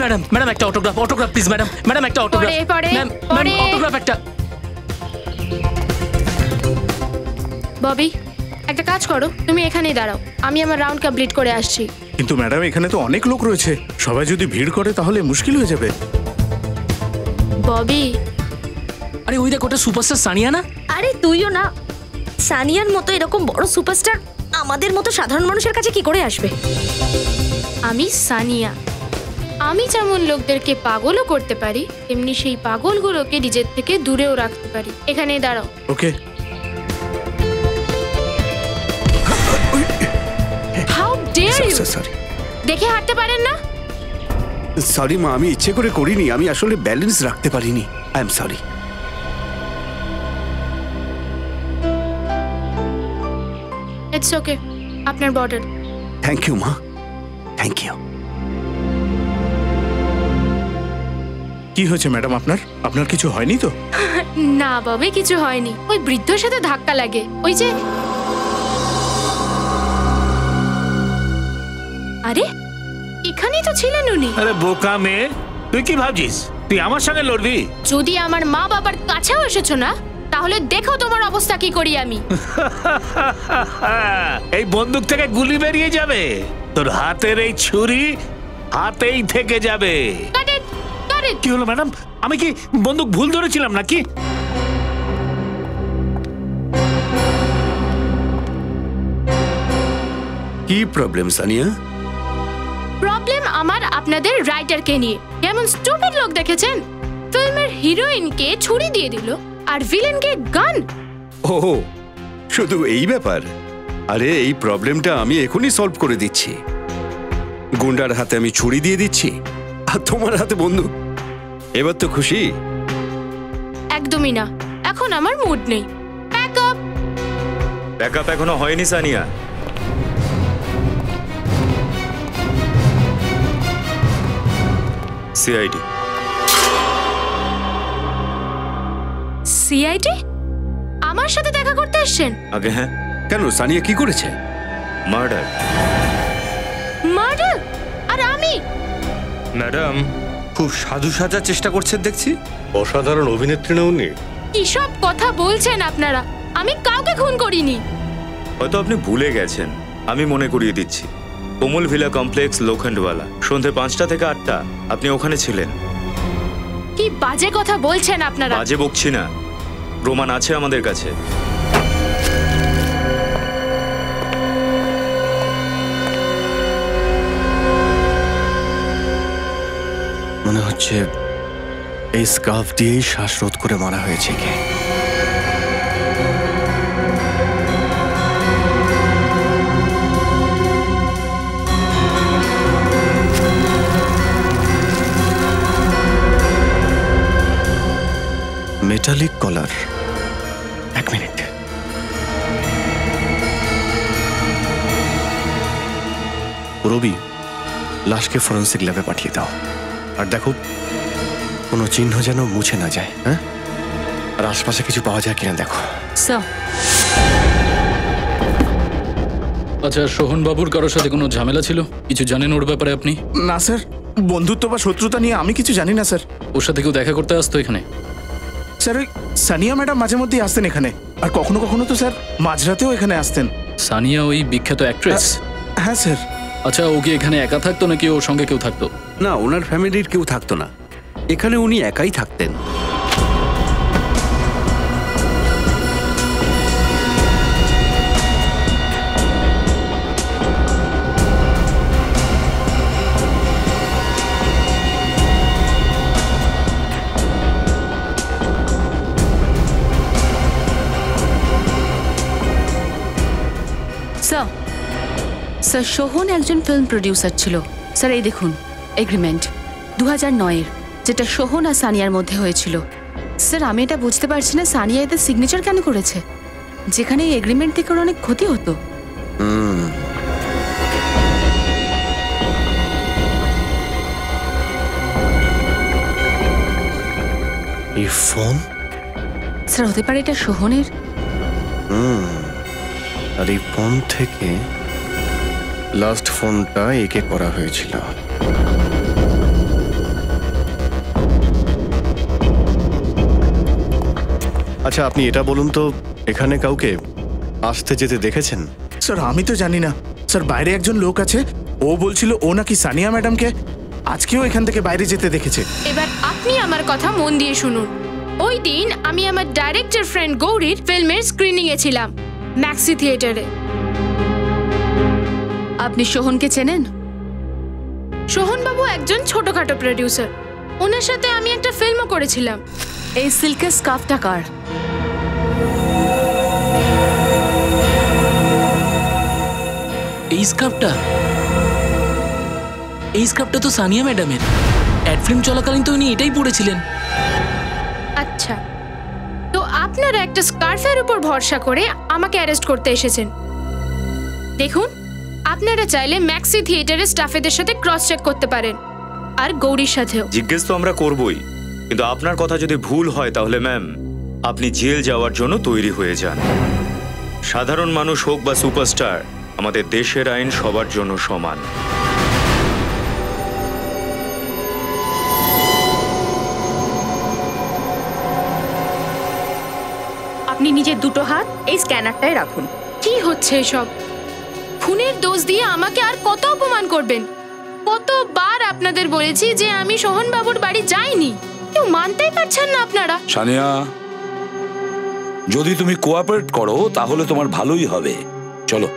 Madam, madam একটা autograph, autograph please madam, madam একটা autograph. Ma'am, ma'am autograph একটা। ববি, একটা কাজ করো, তুমি এখানেই দাঁড়াও, আমি আমার রাউন্ড কমপ্লিট করে আসছি। কিন্তু ম্যাডাম এখানে তো অনেক লোক রয়েছে, সবাই যদি ভিড় করে তাহলে মুশকিল হয়ে যাবে। ববি, আরে ওই দেখ, ওটা সুপারস্টার সানিয়া না? আরে তুইও না, সানিয়ার মতো এরকম বড় সুপারস্টার আমাদের মতো সাধারণ মানুষের কাছে কি করে আসবে? আমি সানিয়া। আমি যেমন লোকদেরকে পাগলও করতে পারি, তেমনি সেই পাগলগুলোকে নিজের থেকে দূরেও রাখতে পারি। এখানেই দাঁড়াও। Okay. How dare you! Sorry দেখে হাঁটতে পারেন না? সরি মা, আমি ইচ্ছে করে করিনি, আমি আসলে ব্যালেন্স রাখতে পারিনি। I am sorry. It's okay, আপনার বর্ডার। থ্যাংক ইউ মা, থ্যাংক ইউ। কি হয়েছে ম্যাডাম আপনার? আপনার কিছু হয়নি তো? না ববি, কিছু হয়নি। ওই বৃদ্ধর সাথে ধাক্কা লাগে, ওই যে। আরে এখানেই তো ছিলেন উনি। আরে বোকা মেয়ে, তুই কি ভাবছিস তুই আমার সঙ্গে লড়বি? যদি আমার মা বাবার কাছেও এসেছো না, তাহলে দেখো তোমার অবস্থা কি করি আমি। এই বন্দুক থেকে গুলি বেরিয়ে যাবে, তোর হাতের এই ছুরি হাতেই থেকে যাবে। কি হলো ম্যাডাম, আমি কি বন্দুক ভুল ধরেছিলাম নাকি? কি প্রবলেম সানিয়া? প্রবলেম আমার আপনাদের রাইটারকে নিয়ে। কেমন স্টুপিড লোক দেখেছেন? ফিল্মের হিরোইনকে ছুরি দিয়ে দিল আর ভিলেনকে গান। ও শুধু এই ব্যাপার? আরে এই প্রবলেমটা আমি এখনই সলভ করে দিচ্ছি। গুন্ডার হাতে আমি ছুরি দিয়ে দিচ্ছি আর তোমার হাতে বন্দুক। এবার তো খুশি? একদমই না, এখন আমার মুড নেই। ব্যাকআপ। ব্যাকআপ এখনো হয়নি সানিয়া। সিআইডি। সিআইডি আমার সাথে দেখা করতে এসেছেন? আগে হ্যাঁ। কেন, সানিয়া কি করেছে? মার্ডার। মার্ডার? আর আমি? ম্যাডাম খুব সাধু সাজার চেষ্টা করছেন দেখছি। অসাধারণ অভিনেত্রী না উনি? কি সব কথা বলছেন আপনারা? আমি কাউকে খুন করিনি। হয়তো আপনি ভুলে গেছেন, আমি মনে করিয়ে দিচ্ছি। কোমল ভিলা কমপ্লেক্স, লোখণ্ডওয়ালা, সন্ধ্যে 5টা থেকে 8টা আপনি ওখানে ছিলেন। কি বাজে কথা বলছেন আপনারা? বাজে বকছি না, প্রমাণ আছে আমাদের কাছে। মনে হচ্ছে এই স্কার্ফ দিয়েই শ্বাসরোধ করে মারা হয়েছে কে। মেটালিক কলার। এক মিনিট। রবি, লাশকে ফরেন্সিক ল্যাবে পাঠিয়ে দাও। আর দেখো কোনো চিহ্ন যেন মুছে না যায়। হ্যাঁ, আর আশপাশে কিছু পাওয়া যায় কিনা দেখো। আচ্ছা, সোহন বাবুর কারোর সাথে কোনো ঝামেলা ছিল? কিছু জানেন ওর ব্যাপারে আপনি? না স্যার, বন্ধুত্ব বা শত্রুতা নিয়ে আমি কিছু জানি না স্যার। ওর সাথে কেউ দেখা করতে আসতো এখানে? স্যার ওই সানিয়া ম্যাডাম মাঝে মধ্যেই আসতেন এখানে, আর কখনো কখনো তো স্যার মাঝরাতেও এখানে আসতেন। সানিয়া ওই বিখ্যাত অ্যাক্ট্রেস? হ্যাঁ স্যার। আচ্ছা, ও কি এখানে একা থাকতো নাকি ওর সঙ্গে কেউ থাকতো? না, ওনার ফ্যামিলির কেউ থাকতো না, এখানে উনি একাই থাকতেন। স্যার, সোহন একজন ফিল্ম প্রডিউসার ছিল। স্যার এই দেখুন এগ্রিমেন্ট 2009-এর, যেটা সোহন আর সানিয়ার মধ্যে হয়েছিল। স্যার আমি এটা বুঝতে পারছি না সানিয়া এতে সিগনেচার কেন করেছে, যেখানে এই এগ্রিমেন্ট থেকে ওর অনেক ক্ষতি হতো। এই ফোন? স্যার হতে পারে এটা সোহনের। আর এই ফোন থেকে লাস্ট ফোনটা একে করা হয়েছিল। আচ্ছা আপনি এটা বলুন তো, এখানে কাউকে আসতে যেতে দেখেছেন? স্যার আমি তো জানি না স্যার, বাইরে একজন লোক আছে, ও বলছিল ও নাকি সানিয়া ম্যাডামকে আজকেও এখান থেকে বাইরে যেতে দেখেছে। এবার আপনি আমার কথা মন দিয়ে শুনুন। ওই দিন আমি আমার ডাইরেক্টর ফ্রেন্ড গৌরীর ফিল্মের স্ক্রিনিং এ ছিলাম ম্যাক্সি থিয়েটারে। আপনি সোহনকে চেনেন? সোহনবাবু একজন ছোটখাটো প্রডিউসার, ওনার সাথে আমি একটা ফিল্মও করেছিলাম। এই সিল্কের স্কার্ফটা কার? এই স্কার্ফটা তো সানিয়া ম্যাডামের। অ্যাড ফিল্ম চলাকালীন তো উনি এটাই পড়েছিলেন। আচ্ছা, তো আপনারা একটা স্কার্ফের উপর ভরসা করে আমাকে অ্যারেস্ট করতে এসেছেন। দেখুন, আপনারা চাইলে ম্যাক্সি থিয়েটারের স্টাফেদের সাথে ক্রস চেক করতে পারেন, আর গৌরীর সাথেও। জিজ্ঞেস তো আমরা করবই, কিন্তু আপনার কথা যদি ভুল হয় তাহলে ম্যাম আপনি জেল যাওয়ার জন্য তৈরি হয়ে যান। সাধারণ মানুষ হোক বা সুপারস্টার, আমাদের দেশের আইন সবার জন্য সমান। আপনি নিজের দুটো হাত এই স্ক্যানারটায় রাখুন। কি হচ্ছে এসব? খুনের দোষ দিয়ে আমাকে আর কত অপমান করবেন? কতবার আপনাদের বলেছি যে আমি সোহন বাবুর বাড়ি যাইনি, কেউ মানতেই পারছেন না আপনারা। সানিয়া, যদি তুমি কোঅপারেট করো তাহলে তোমার ভালোই হবে। চলো।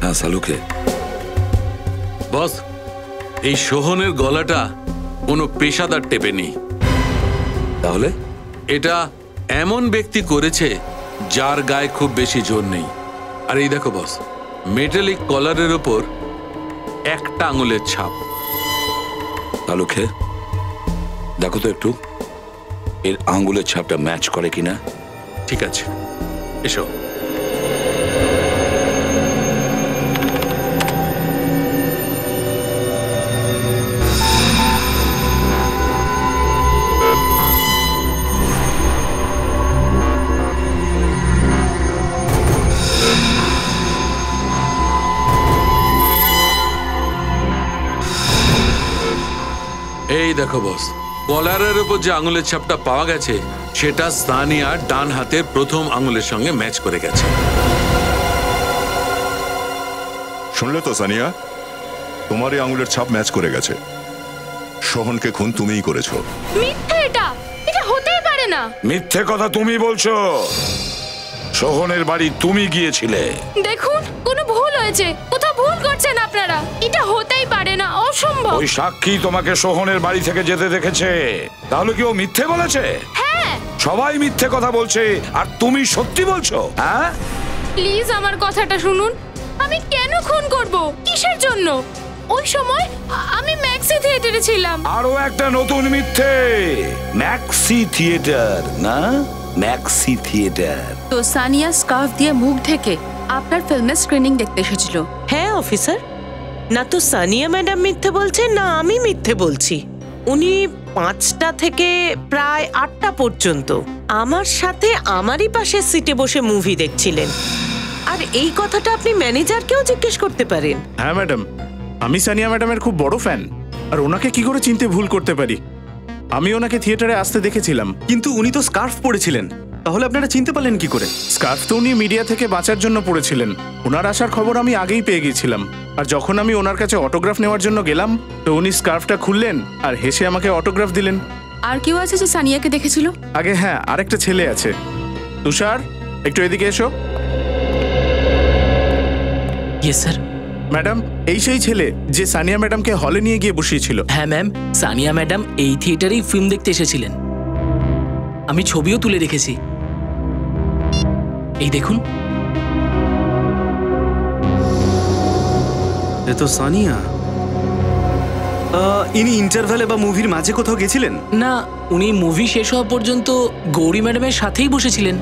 হ্যাঁ সালুকে। বস, এই সোহনের গলাটা কোনো পেশাদার টেপে নেই। তাহলে এটা এমন ব্যক্তি করেছে যার গায়ে খুব বেশি জোর নেই। আর এই দেখো বস, মেটালিক কলারের উপর একটা আঙুলের ছাপ। সালুকে দেখো তো একটু এর আঙ্গুলের ছাপটা ম্যাচ করে কিনা। ঠিক আছে, এসো। এই দেখো বস, কলারের উপর যে আঙুলের ছাপটা পাওয়া গেছে সেটা সানিয়ার ডান হাতের প্রথম আঙুলের সঙ্গে ম্যাচ করে গেছে। শুনলে তো সানিয়া, তোমার এই আঙুলের ছাপ ম্যাচ করে গেছে। সোহনকে খুন তুমিই করেছো। মিথ্যে, এটা হতেই পারে না। মিথ্যে কথা তুমি বলছো। সোহনের বাড়ি তুমি গিয়েছিলে। দেখুন, কোনো ভুল হয়েছে, কোথাও ভুল করছেন আপনারা। এটা হতেই পারে না, অসম্ভব। ওই সাক্ষী তোমাকে সোহনের বাড়ি থেকে যেতে দেখেছে, তাহলে কি ও মিথ্যে বলেছে? হ্যাঁ, সবাই মিথ্যে কথা বলছে আর তুমি সত্যি বলছো। হ্যাঁ, প্লিজ আমার কথাটা শুনুন। আমি কেন খুন করব? কিসের জন্য? ওই সময় আমি ম্যাক্সি থিয়েটারে ছিলাম। আরো একটা নতুন মিথ্যে। ম্যাক্সি থিয়েটার না, ম্যাক্সি থিয়েটার। তো সানিয়া স্কার্ফ দিয়ে মুখ ঢেকে আপনার ফিল্মের স্ক্রিনিং দেখতে এসেছিল। হ্যাঁ অফিসার, না তো সানিয়া ম্যাডাম মিথ্যে বলছেন না আমি মিথ্যে বলছি। উনি 5টা থেকে প্রায় 8টা পর্যন্ত আমার সাথে আমারই পাশে সিটে বসে মুভি দেখছিলেন। আর এই কথাটা আপনি ম্যানেজারকেও জিজ্ঞেস করতে পারেন। হ্যাঁ ম্যাডাম, আমি সানিয়া ম্যাডামের খুব বড় ফ্যান, আর ওনাকে কি করে চিনতে ভুল করতে পারি? আমি ওনাকে থিয়েটারে আসতে দেখেছিলাম। কিন্তু উনি তো স্কার্ফ পরেছিলেন, তাহলে আপনারা চিনতে পারলেন কি করে? স্কার্ফ তো উনি মিডিয়া থেকে বাঁচার জন্য পড়েছিলেন। ওনার আসার খবর আমি আগেই পেয়ে গিয়েছিলাম, আর যখন আমি ওনার কাছে অটোগ্রাফ নেওয়ার জন্য গেলাম তো উনি স্কার্ফটা খুললেন আর হেসে আমাকে অটোগ্রাফ দিলেন। আর কেউ আছে যে সানিয়াকে দেখেছিল? আগে হ্যাঁ, আরেকটা ছেলে আছে। তুষার, একটু এদিকে এসো। Yes sir. ম্যাডাম, এই সেই ছেলে যে সানিয়া ম্যাডামকে হলে নিয়ে গিয়ে বসিয়েছিল। হ্যাঁ ম্যাম, সানিয়া ম্যাডাম এই থিয়েটারেই ফিল্ম দেখতে এসেছিলেন। আমি ছবিও তুলে রেখেছি, এই দেখুন। এ তো সানিয়া। ইনি ইন্টারভ্যালে বা মুভির মাঝে কোথাও গেছিলেন? না, উনি মুভি শেষ হওয়া পর্যন্ত গৌরী ম্যাডামের সাথেই বসেছিলেন।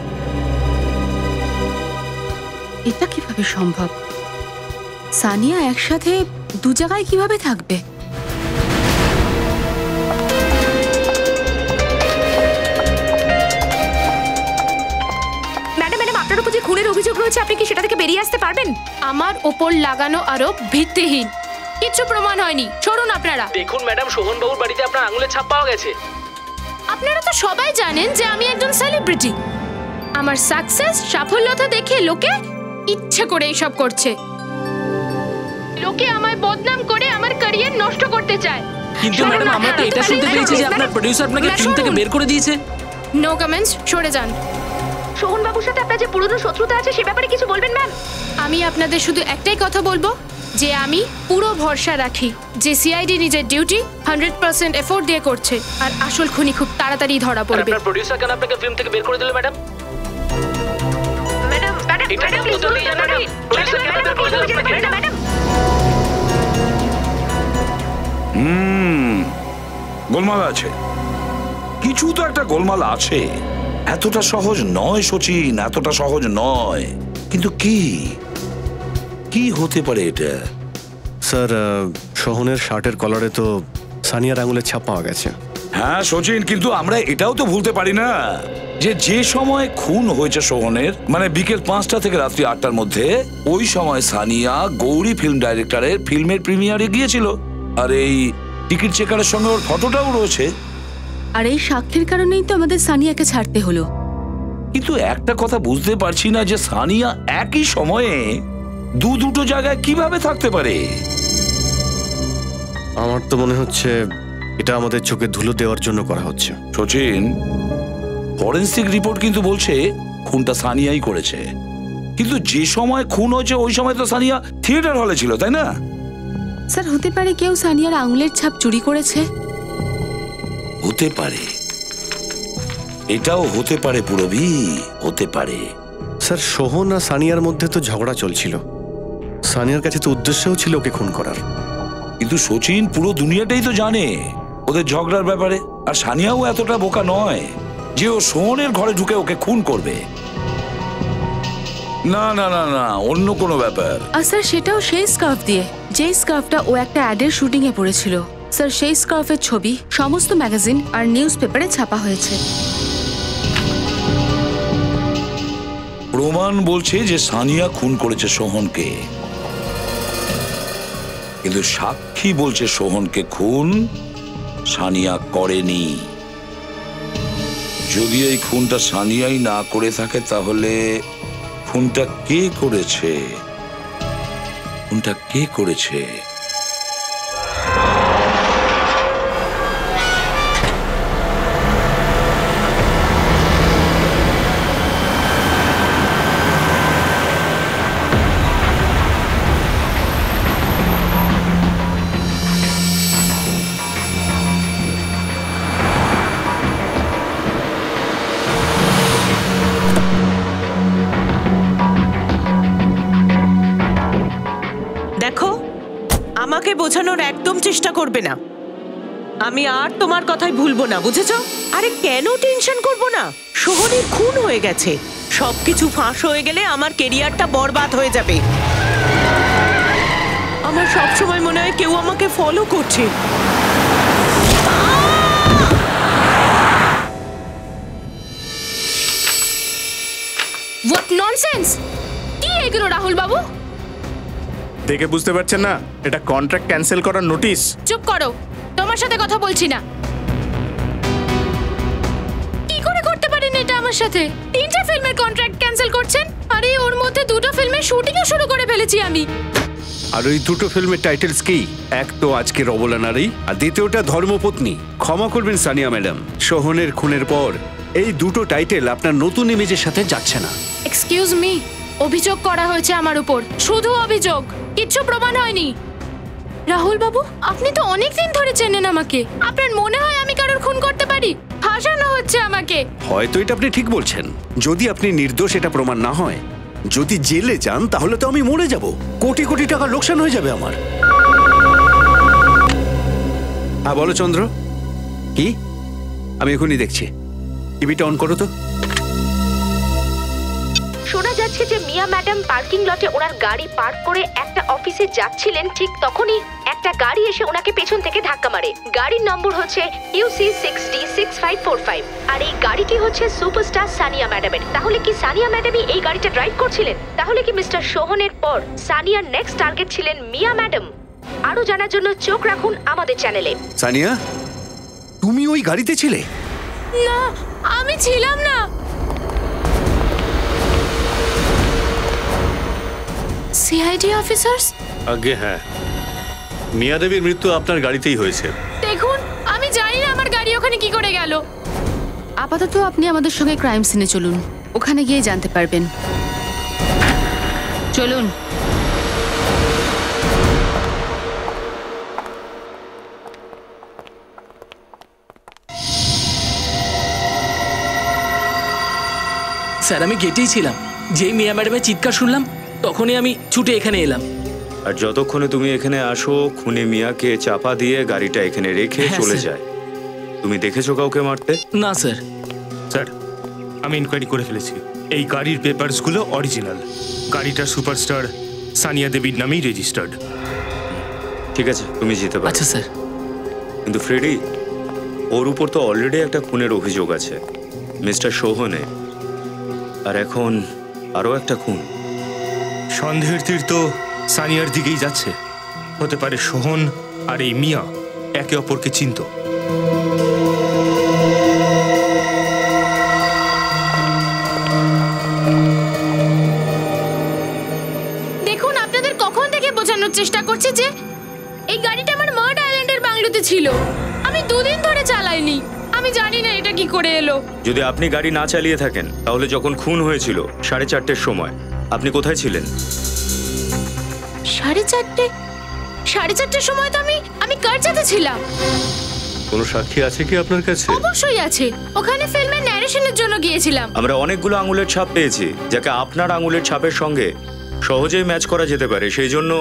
এটা কিভাবে সম্ভব? সানিয়া একসাথে দু জায়গায় কিভাবে থাকবে? ম্যাডাম, আপনার উপর যে খুনের অভিযোগ রয়েছে, আপনি কি সেটা থেকে বেরিয়ে আসতে পারবেন? আমার ওপর লাগানো আরোপ ভিত্তিহীন, কিচ্ছু প্রমাণ হয়নি। সরুন আপনারা। দেখুন ম্যাডাম, সোহন বাবুর বাড়িতে আপনার আঙুলের ছাপ পাওয়া গেছে। আপনারা তো সবাই জানেন যে আমি একজন সেলিব্রিটি। আমার সাকসেস, সাফল্যতা দেখে লোকে ইচ্ছে করে এইসব করছে। লোকে আমায় বদনাম করে আমার ক্যারিয়ার নষ্ট করতে চায়। কিন্তু ম্যাডাম, আমরা তো এটা শুনতে পেয়েছি যে আপনার প্রোডিউসার আপনাকে ফিল্ম থেকে বের করে দিয়েছে। নো কমেন্টস, সরে যান। সোহন বাবুর সাথে আপনার যে পুরনো শত্রুতা আছে সে ব্যাপারে কিছু বলবেন ম্যাম? আমি আপনাদের শুধু একটাই কথা বলবো যে আমি পুরো ভরসা রাখি যে সিআইডি নিজের ডিউটি 100% এফোর্ট দিয়ে করছে, আর আসল খুনি খুব তাড়াতাড়ি ধরা পড়বে। আপনার প্রোডিউসার কেন আপনাকে ফিল্ম থেকে বের করে দিল ম্যাডাম? গোলমাল আছে, কিছু তো একটা গোলমাল আছে। এতটা সহজ নয় সচিন, এতটা সহজ নয়। কিন্তু কি কি হতে পারে এটা? স্যার, সোহনের শার্টের কলারে তো সানিয়ার আঙুলের ছাপ পাওয়া গেছে। হ্যাঁ সচিন, কিন্তু আমরা এটাও তো ভুলতে পারি না যে সময় খুন হয়েছে সোহনের, মানে বিকেল 5টা থেকে রাত্রি 8টার মধ্যে, ওই সময় সানিয়া গৌরী ফিল্ম ডাইরেক্টরের ফিল্মের প্রিমিয়ারে গিয়েছিল। আর এই টিকিট চেকারের সঙ্গে ওর ফটোটাও রয়েছে। আর এই সাক্ষীর কারণেই তো আমাদের সানিয়াকে ছাড়তে হলো। কিন্তু একটা কথা বুঝতে পারছি না যে সানিয়া একই সময়ে দুটো জায়গায় কিভাবে থাকতে পারে। আমার তো মনে হচ্ছে এটা আমাদের চোখে ধুলো দেওয়ার জন্য করা হচ্ছে। সচিন, ফরেন্সিক রিপোর্ট কিন্তু বলছে খুনটা সানিয়াই করেছে। কিন্তু যে সময় খুন হয়েছে ওই সময় তো সানিয়া থিয়েটার হলে ছিল, তাই না? স্যার, হতে পারে কেউ সানিয়ার আঙুলের ছাপ চুরি করেছে। হতে পারে, এটাও হতে পারে পুরবি, হতে পারে। স্যার, সোহন আর সানিয়ার মধ্যে তো ঝগড়া চলছিল। সানিয়ার কাছে তো উদ্দেশ্যও ছিল ওকে খুন করার। কিন্তু সচিন, পুরো দুনিয়াটাই তো জানে ওদের ঝগড়ার ব্যাপারে। আর সানিয়াও এতটা বোকা নয় যে ও সোহনের ঘরে ঢুকে ওকে খুন করবে। না না না না, অন্য কোনো ব্যাপার। আর স্যার, সেটাও সেই স্কার্ফ দিয়ে, যে স্কার্ফটা ও একটা অ্যাডের শুটিং এ পরেছিল। স্যার, সেই স্কার্ফের ছবি সমস্ত ম্যাগাজিন আর নিউজ পেপারে ছাপা হয়েছে। প্রমাণ বলছে যে সানিয়া খুন করেছে সোহনকে, কিন্তু সাক্ষী বলছে সোহনকে খুন সানিয়া করেনি। যদি এই খুনটা সানিয়াই না করে থাকে, তাহলে খুনটা কে করেছে? খুনটা কে করেছে? দেখো, আমাকে বোঝানোর একদম চেষ্টা করবে না। আমি আর তোমার কথাই ভুলবো না, বুঝেছো? আরে কেন টেনশন করবো না? সোহনের খুন হয়ে গেছে, সবকিছু ফাঁস হয়ে গেলে আমার কেরিয়ারটা বরবাদ হয়ে যাবে। আমার সবসময় মনে হয় কেউ আমাকে ফলো করছে। What nonsense! কি এগুলো রাহুল বাবু? দেখে বুঝতে পারছেন না এটা কন্ট্রাক্ট ক্যান্সেল করার নোটিশ? চুপ করো, তোমার সাথে কথা বলছি না। কি করে করতে পারেন এটা আমার সাথে? 3টে ফিল্মের কন্ট্রাক্ট ক্যান্সেল করছেন? আরে ওর মধ্যে 2টো ফিল্মের শুটিংও শুরু করে ফেলেছি আমি। আর ওই 2টো ফিল্মের টাইটেলস কি? এক তো আজকের অবলানারী, আর দ্বিতীয়টা ধর্মপত্নী। ক্ষমা করবেন সানিয়া ম্যাডাম, সোহনের খুনের পর এই 2টো টাইটেল আপনার নতুন ইমেজের সাথে যাচ্ছে না। এক্সকিউজ মি, অভিযোগ করা হয়েছে আমার উপর, শুধু অভিযোগ, কিচ্ছু প্রমাণ হয়নি। রাহুল বাবু, আপনি তো অনেক দিন ধরে চেনেন আমাকে। আপনার মনে হয় আমি কারোর খুন করতে পারি? ফাঁসানো হচ্ছে আমাকে। হয়তো এটা আপনি ঠিক বলছেন। যদি আপনি নির্দোষ এটা প্রমাণ না হয়, যদি জেলে যান, তাহলে তো আমি মরে যাব, কোটি কোটি টাকা লোকসান হয়ে যাবে আমার। হ্যাঁ বলো চন্দ্র, কি? আমি এখনই দেখছি। টিভিটা অন করো তো। শোনা যাচ্ছে যে মিয়া মিয়া ম্যাডাম পার্কিং লটে ওনার গাড়ি পার্ক করে একটা অফিসে যাচ্ছিলেন, ঠিক তখনই একটা গাড়ি এসে ওনাকে পেছন থেকে ধাক্কা মারে। গাড়ির নম্বর হচ্ছে UC6D6545 আর এই গাড়িটি হচ্ছে সুপারস্টার সানিয়া ম্যাডামের। তাহলে কি সানিয়া ম্যাডামই এই গাড়িটা ড্রাইভ করছিলেন? তাহলে কি মিস্টার সোহনের পর সানিয়ার নেক্সট টার্গেট ছিলেন মিয়া ম্যাডাম? আরো জানার জন্য চোখ রাখুন আমাদের চ্যানেলে। সানিয়া, তুমি ওই গাড়িতে ছিলে? না, আমি ছিলাম না। CID officers? আগে হ্যাঁ, মিয়া দেবীর মৃত্যু আপনার গাড়িতেই হয়েছে। দেখুন, আমি জানি না আমার গাড়ি ওখানে কি করে গেল। আপাতত আপনি আমাদের সঙ্গে ক্রাইম সিনে চলুন, ওখানে গিয়ে জানতে পারবেন। চলুন। স্যার, আমি গেটেই ছিলাম। যেই মিয়া ম্যাডামের চিৎকার শুনলাম তখনই আমি ছুটে এখানে এলাম। আর যতক্ষণে তুমি এখানে আসো, খুনে মিয়াকে চাপা দিয়ে গাড়িটা এখানে রেখে চলে যায়। তুমি দেখেছো কাউকে মারতে? না স্যার। স্যার, আমি ইনকোয়ারি করে ফেলেছি। এই গাড়ির পেপারসগুলো অরিজিনাল। গাড়িটা সুপারস্টার সানিয়া দেবীর নামেই রেজিস্টার্ড। ঠিক আছে, তুমি যেতে পারো। আচ্ছা স্যার। কিন্তু ফ্রেডি, ওর উপর তো অলরেডি একটা খুনের অভিযোগ আছে, মিস্টার সোহনে। আর এখন আরও একটা খুন। সন্দেহের তীর তো সানিয়ার দিকেই যাচ্ছে। হতে পারে সোহন আর এই মিয়া একে অপরকে চিনত। দেখুন, আপনাদের কখন থেকে বোঝানোর চেষ্টা করছি যে এই গাড়িটা আমার মার্ড আইল্যান্ডের বাংলোতে ছিল। আমি 2 দিন ধরে চালাইনি। আমি জানি না এটা কি করে এলো। যদি আপনি গাড়ি না চালিয়ে থাকেন, তাহলে যখন খুন হয়েছিল 4:30-র সময় আপনি কোথায় ছিলেন? 4:30-4:30-র সময় তো আমি কারজাতে ছিলাম। কোনো সাক্ষী আছে কি আপনার কাছে? অবশ্যই আছে। ওখানে ফিল্মের ন্যারেশনের জন্য গিয়েছিলাম। আমরা অনেকগুলো আঙুলের ছাপ পেয়েছি, যাকে আপনার আঙুলের ছাপের সঙ্গে সহজেই ম্যাচ করা যেতে পারে। সেই জন্য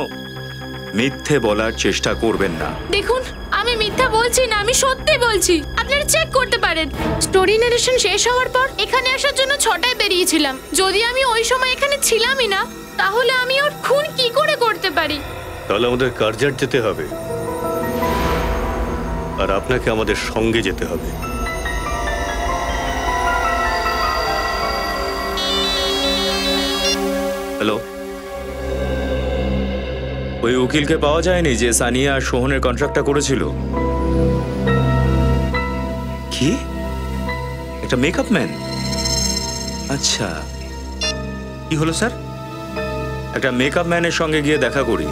মিথ্যে বলার চেষ্টা করবেন না। দেখুন, আমি মিথ্যা বলছি না, আমি সত্যি বলছি। আপনারা চেক করতে পারেন। স্টোরি ন্যারেশন শেষ হওয়ার পর এখানে আসার জন্য 6টায় বেরিয়েছিলাম। যদি আমি ওই সময় এখানে ছিলামই না, তাহলে আমি ওর খুন কি করে করতে পারি? তাহলে আমাদের কার্জাট যেতে হবে, আর আপনাকে আমাদের সঙ্গে যেতে হবে। হ্যালো, ওই উকিলকে পাওয়া যায়নি যে সানিয়া আর সোহনের কন্ট্রাক্টটা করেছিল? কি? একটা মেকআপ ম্যান? আচ্ছা, কি হলো স্যার? একটা মেকআপ ম্যানের সঙ্গে গিয়ে দেখা করি,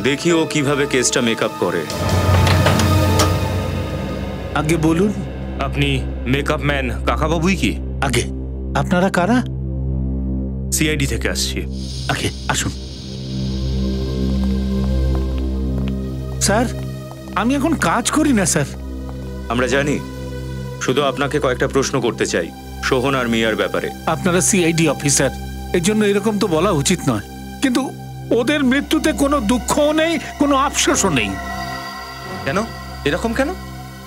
দেখি ও কিভাবে কেসটা মেকআপ করে। আগে বলুন, আপনি মেকআপ ম্যান কাকাবাবুই কি? আগে আপনারা কারা? সিআইডি থেকে আসছি। আগে আসুন। স্যার, আমি এখন কাজ করি না স্যার। আমরা জানি, শুধু আপনাকে কয়েকটা প্রশ্ন করতে চাই সোহন আর মিয়ার ব্যাপারে। আপনারা সিআইডি অফিসার, এর জন্য এরকম তো বলা উচিত নয়। কিন্তু ওদের মৃত্যুতে কোনো দুঃখও নেই, কোনো আফসোসও নেই। কেন এরকম কেন?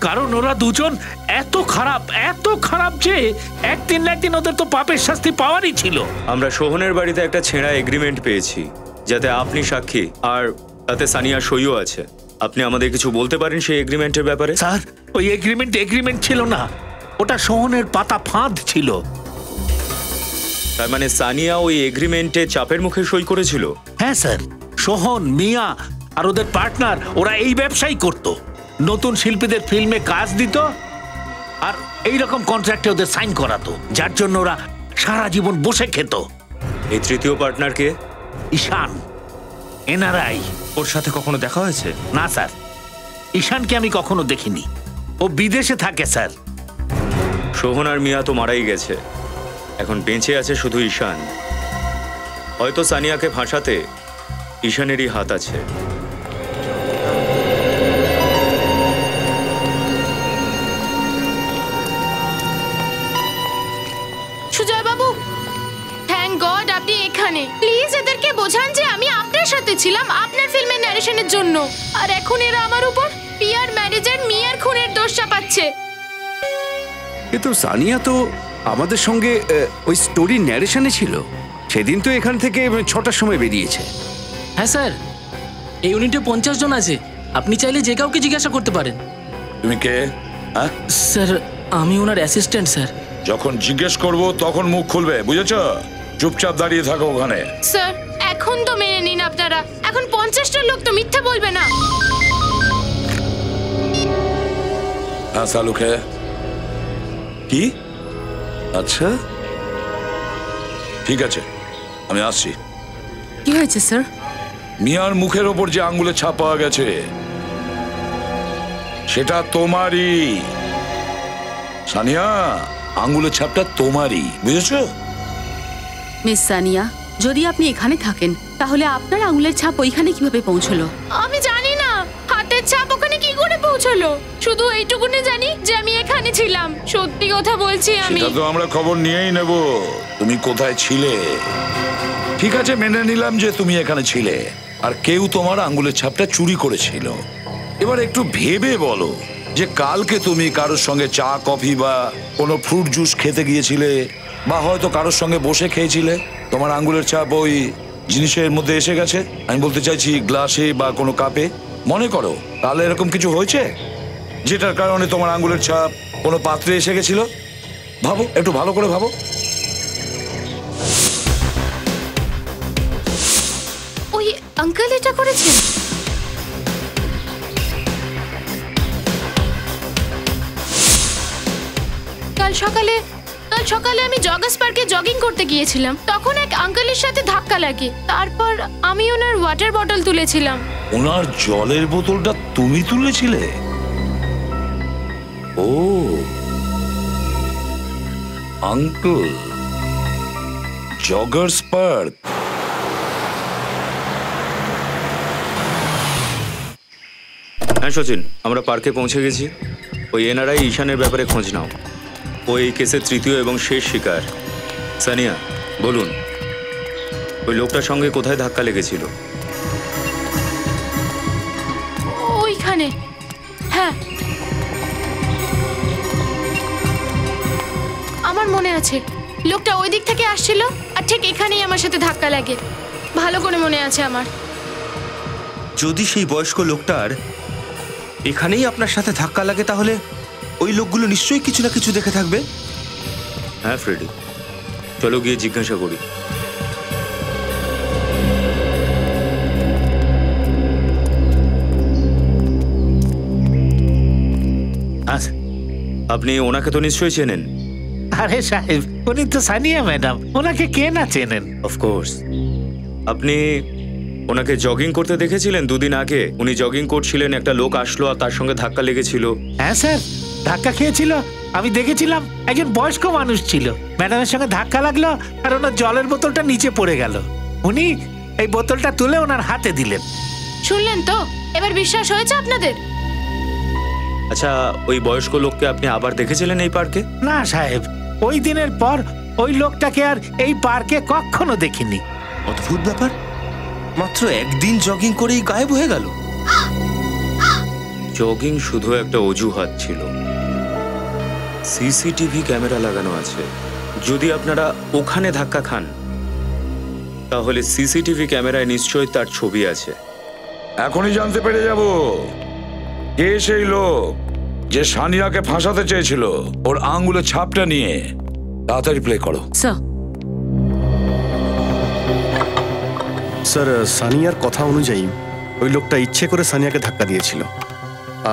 কারণ ওরা দুজন এত খারাপ যে একদিন না একদিন ওদের তো পাপের শাস্তি পাওয়ারই ছিল। আমরা সোহনের বাড়িতে একটা ছেঁড়া এগ্রিমেন্ট পেয়েছি, যাতে আপনি সাক্ষী আর তাতে সানিয়া সইও আছে। আপনি আমাদের কিছু বলতে পারেন সেই এগ্রিমেন্টের ব্যাপারে? স্যার, ওই এগ্রিমেন্ট ছিল না, ওটা সোহনের পাতা ফাঁদ ছিল। তার মানে সানিয়া ওই এগ্রিমেন্টে চাপের মুখে সই করেছিল? হ্যাঁ স্যার, সোহন, মিয়া আর ওদের পার্টনার ওরা এই ব্যবসাই করত। নতুন শিল্পীদের ফিল্মে কাজ দিত আর এইরকম কন্ট্রাক্টে ওদের সাইন করাতো, যার জন্য ওরা সারা জীবন বসে খেত। এই তৃতীয় পার্টনার কে? ঈশান, এনআরআই। ওর সাথে কখনো দেখা হয়েছে? না স্যার, ঈশানকে আমি কখনো দেখিনি। ও বিদেশে থাকে স্যার। সোহন আর মিয়া তো মারাই গেছে, এখন বেঁচে আছে শুধু ঈশান। হয়তো সানিয়াকে ফাঁসাতে ঈশানেরই হাত আছে। সুজয় বাবু, থ্যাংক গড আপনি এখানে। প্লিজ এদেরকে বোঝান যে আমি আপনার সাথে ছিলাম আপনার ফিল্মের ন্যারেশনের জন্য। আর এখন এরা আমার উপর পিআর ম্যানেজার মিয়ার খুনের দোষ চাপাচ্ছে। কিন্তু সানিয়া তো আমাদের সঙ্গে ওই স্টোরি ন্যারেশনে ছিল। সেদিন তো এখান থেকে 6টার সময় বেরিয়েছে। হ্যাঁ স্যার, এই ইউনিটে 50 জন আছে, আপনি চাইলে যে কাউকে জিজ্ঞাসা করতে পারেন। তুমি কে? হ্যাঁ স্যার, আমি ওনার অ্যাসিস্ট্যান্ট স্যার। যখন জিজ্ঞেস করব তখন মুখ খুলবে, বুঝেছো? চুপচাপ দাঁড়িয়ে থাকো ওখানে। স্যার, এখন তো মেনে নিন আপনারা, এখন 50টা লোক তো মিথ্যা বলবে না। হ্যাঁ সালুক হ্যাঁ। কি? আচ্ছা ঠিক আছে, আমি আসছি। কি হয়েছে স্যার? মিয়ার মুখের ওপর যে আঙ্গুলের ছাপ পাওয়া গেছে সেটা তোমারই। সানিয়া, আঙ্গুলের ছাপটা তোমারই, বুঝেছো? মিস সানিয়া, যদি আপনি এখানে থাকেন তাহলে আপনার আঙুলের ছাপ ওইখানে কিভাবে পৌঁছলো? আমি জানি না হাতের ছাপ ওখানে কি করে পৌঁছলো, শুধু এইটুকুনি জানি যে আমি এখানে ছিলাম। সত্যি কথা বলছি আমি। সেটা তো আমরা খবর নিয়েই নেব, তুমি কোথায় ছিলে। ঠিক আছে, মেনে নিলাম যে তুমি এখানে ছিলে আর কেউ তোমার আঙ্গুলের ছাপটা চুরি করেছিল। এবার একটু ভেবে বলো যে কালকে তুমি কারোর সঙ্গে চা কফি বা কোনো ফ্রুট জুস খেতে গিয়েছিলে বা হয়তো কারোর সঙ্গে বসে খেয়েছিলে, তোমার আঙ্গুলের ছাপ ওই জিনিসের মধ্যে এসে গেছে। আমি বলতে চাইছি গ্লাসে বা কোনো কাপে। মনে করো তাহলে এরকম কিছু হয়েছে যেটার কারণে তোমার আঙ্গুলের ছাপ কোনো পাত্রে এসে গেছিল। ভাবো, একটু ভালো করে ভাবো। ওই আঙ্কেল এটা করেছেন? কাল সকালে আমি জগার্স পার্কে জগিং করতে গিয়েছিলাম, তখন এক আঙ্কেলের সাথে ধাক্কা লাগে। তারপর আমি ওনার ওয়াটার বটল তুলেছিলাম। ওনার জলের বোতলটা তুমি তুলেছিলে? ও আঙ্কেল, জগার্স পার্ক। হ্যাঁ সচিন, আমরা পার্কে পৌঁছে গেছি। ওই এনআরআই ঈশানের ব্যাপারে খোঁজ নাও। ওই কেসের তৃতীয় এবং শেষ শিকার। সানিয়া, বলুন ওই লোকটার সঙ্গে কোথায় ধাক্কা লেগেছিল? ওইখানে। হ্যাঁ, আমার মনে আছে লোকটা ওই দিক থেকে আসছিল আর ঠিক এখানেই আমার সাথে ধাক্কা লাগে। ভালো করে মনে আছে আমার। যদি সেই বয়স্ক লোকটার এখানেই আপনার সাথে ধাক্কা লাগে তাহলে ওই লোকগুলো নিশ্চয়ই কিছু না কিছু দেখে থাকবে। হ্যাঁ ফ্রেডি, চলো গিয়ে জিজ্ঞাসা করি। আপনি ওনাকে তো নিশ্চয়ই চেনেন। আরে সাহেব, উনি তো সানিয়া ম্যাডাম, ওনাকে কে না চেনেন। অফকোর্স। আপনি ওনাকে জগিং করতে দেখেছিলেন? দুদিন আগে উনি জগিং করছিলেন, একটা লোক আসলো আর তার সঙ্গে ধাক্কা লেগেছিল। হ্যাঁ স্যার, ধাক্কা খেয়েছিল, আমি দেখেছিলাম। একজন বয়স্ক মানুষ ছিল, ম্যাডামের সঙ্গে ধাক্কা লাগলো আর ওনার জলের বোতলটা নিচে পড়ে গেল। উনি এই বোতলটা তুলে ওনার হাতে দিলেন। শুনলেন তো, এবার বিশ্বাস হয়েছে আপনাদের? আচ্ছা, ওই বয়স্ক লোককে আপনি আবার দেখেছিলেন এই পার্কে? না সাহেব, ওই দিনের পর ওই লোকটাকে আর এই পার্কে কখনো দেখিনি। অদ্ভুত ব্যাপার, মাত্র একদিন জগিং করেই গায়েব হয়ে গেল। জগিং শুধু একটা অজুহাত ছিল। সিসিটিভি ক্যামেরা লাগানো আছে। যদি আপনারা ওখানে ধাক্কা খান তাহলে সিসিটিভি ক্যামেরায় নিশ্চয়ই তার ছবি আছে। এখনই জানতে পেরে যাব কে সেই লোক যে সানিয়াকে ফাঁসাতে চেয়েছিল ওর আঙ্গুলের ছাপটা নিয়ে। তাড়াতাড়ি প্লে করো। স্যার, সানিয়ার কথা অনুযায়ী ওই লোকটা ইচ্ছে করে সানিয়াকে ধাক্কা দিয়েছিল